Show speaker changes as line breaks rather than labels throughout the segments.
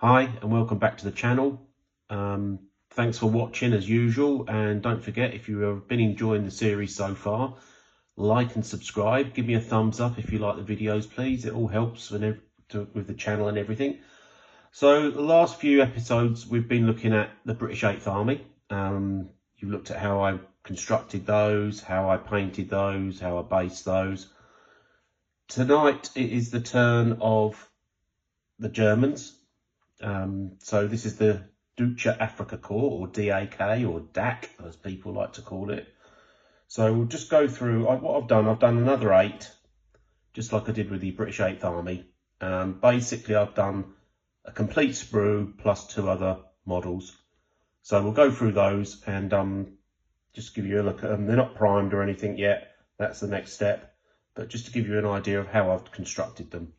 Hi and welcome back to the channel. Thanks for watching as usual, and don't forget, if you have been enjoying the series so far, like and subscribe. Give me a thumbs up if you like the videos, please. It all helps with the channel and everything. So the last few episodes we've been looking at the British 8th Army. You've looked at how I constructed those, how I painted those, how I based those. Tonight it is the turn of the Germans. So this is the Deutsche Afrika Korps, or DAK, or DAK as people like to call it. So we'll just go through what I've done another 8, just like I did with the British 8th Army. Basically I've done a complete sprue plus 2 other models. So we'll go through those and just give you a look at them. They're not primed or anything yet, that's the next step, but just to give you an idea of how I've constructed them.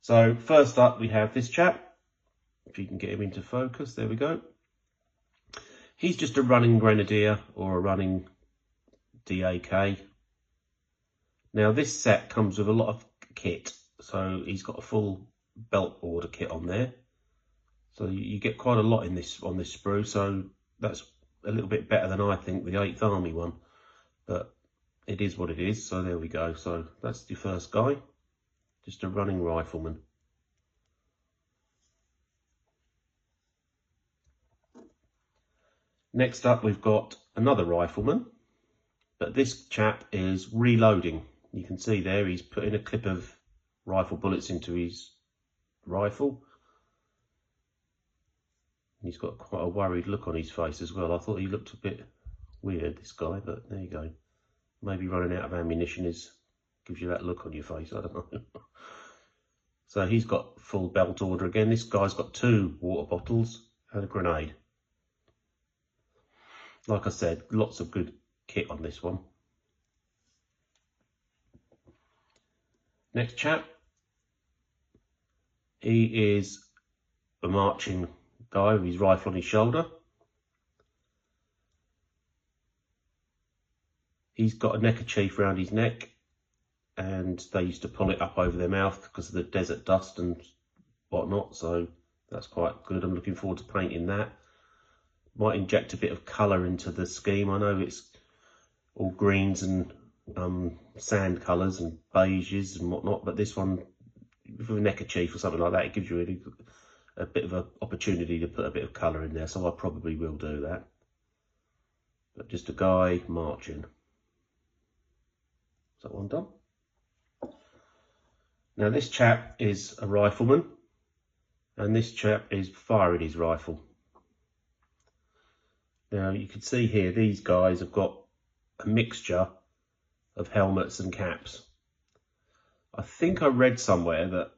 So first up we have this chap. If you can get him into focus, there we go. He's just a running grenadier or a running DAK. Now this set comes with a lot of kit, so he's got a full belt order kit on there. So you get quite a lot in this on this sprue, so that's a little bit better than I think the 8th Army one, but it is what it is. So there we go. So that's the first guy, just a running rifleman. Next up we've got another rifleman, but this chap is reloading. You can see there he's putting a clip of rifle bullets into his rifle. He's got quite a worried look on his face as well. I thought he looked a bit weird, this guy, but there you go. Maybe running out of ammunition gives you that look on your face, I don't know. So he's got full belt order again. This guy's got 2 water bottles and a grenade. Like I said, lots of good kit on this one. Next chap, he is a marching guy with his rifle on his shoulder. He's got a neckerchief around his neck, and they used to pull it up over their mouth because of the desert dust and whatnot, so that's quite good. I'm looking forward to painting that. Might inject a bit of colour into the scheme. I know it's all greens and sand colours and beiges and whatnot, but this one, with a neckerchief or something like that, it gives you really a bit of an opportunity to put a bit of colour in there, so I probably will do that. But just a guy marching. Is that one done? Now this chap is a rifleman, and this chap is firing his rifle. Now you can see here, these guys have got a mixture of helmets and caps. I think I read somewhere that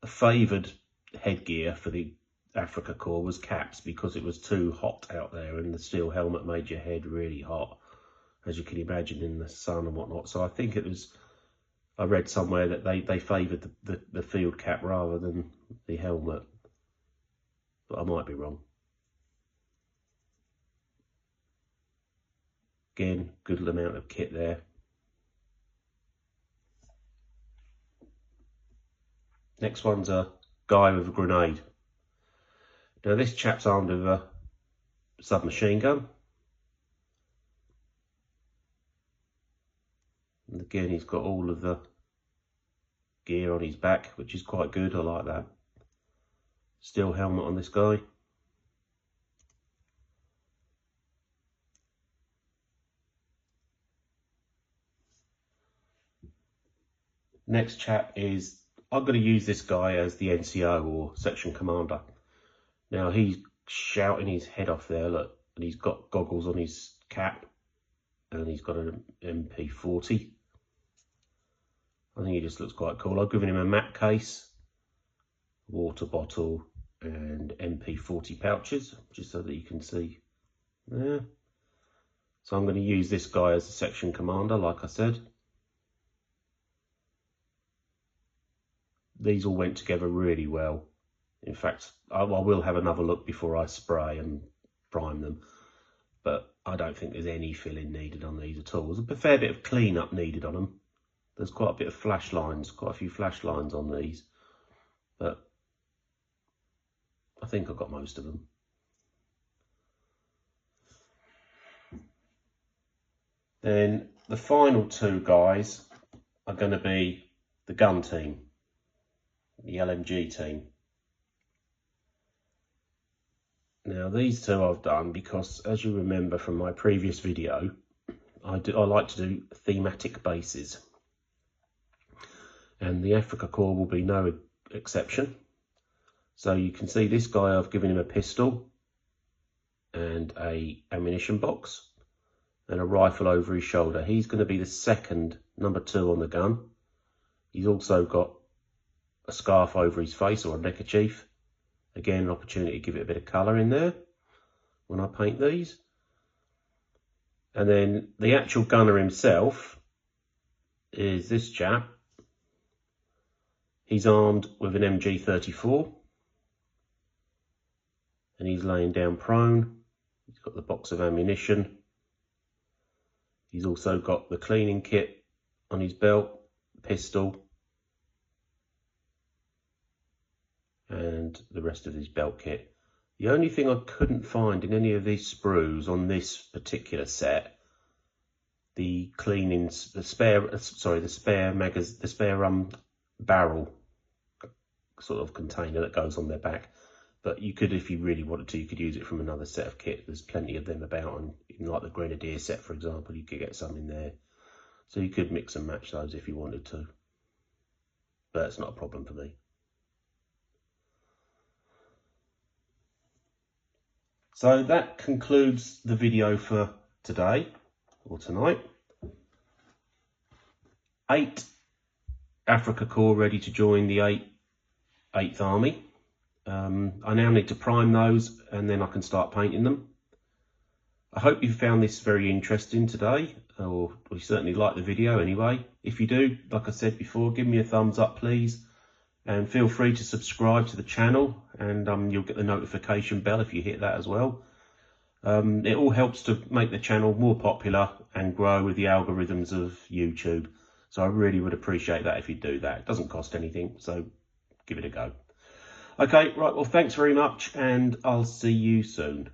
a favoured headgear for the Afrika Korps was caps because it was too hot out there and the steel helmet made your head really hot, as you can imagine, in the sun and whatnot. So I think I read somewhere that they favoured the field cap rather than the helmet, but I might be wrong. Again, good amount of kit there. Next one's a guy with a grenade. Now this chap's armed with a submachine gun. And again, he's got all of the gear on his back, which is quite good. I like that. Steel helmet on this guy. Next chap is, I'm going to use this guy as the NCO or section commander. Now he's shouting his head off there, look, and he's got goggles on his cap, and he's got an MP40. I think he just looks quite cool. I've given him a map case, water bottle, and MP40 pouches, just so that you can see there. So I'm going to use this guy as a section commander, like I said. These all went together really well. In fact, I will have another look before I spray and prime them, but I don't think there's any filling needed on these at all. There's a fair bit of clean-up needed on them. There's quite a bit of flash lines, quite a few flash lines on these, but I think I've got most of them. Then the final two guys are going to be the gun team, the LMG team. Now these two I've done because, as you remember from my previous video, I like to do thematic bases, and the Afrika Korps will be no exception. So you can see this guy, I've given him a pistol and a ammunition box and a rifle over his shoulder. He's going to be the second, number 2 on the gun. He's also got a scarf over his face, or a neckerchief. Again, an opportunity to give it a bit of colour in there when I paint these. And then the actual gunner himself is this chap. He's armed with an MG34 and he's laying down prone. He's got the box of ammunition. He's also got the cleaning kit on his belt, pistol, and the rest of his belt kit. The only thing I couldn't find in any of these sprues on this particular set, the spare barrel sort of container that goes on their back. But you could, if you really wanted to, you could use it from another set of kit. There's plenty of them about, and in like the Grenadier set, for example, you could get some in there. So you could mix and match those if you wanted to. But it's not a problem for me. So that concludes the video for today, or tonight. 8 Afrika Korps ready to join the 8th Army. I now need to prime those and then I can start painting them. I hope you found this very interesting today, or you certainly liked the video anyway. If you do, like I said before, give me a thumbs up please, and feel free to subscribe to the channel, and you'll get the notification bell if you hit that as well. It all helps to make the channel more popular and grow with the algorithms of YouTube. So I really would appreciate that if you do that. It doesn't cost anything, so give it a go. Okay, right, well, thanks very much, and I'll see you soon.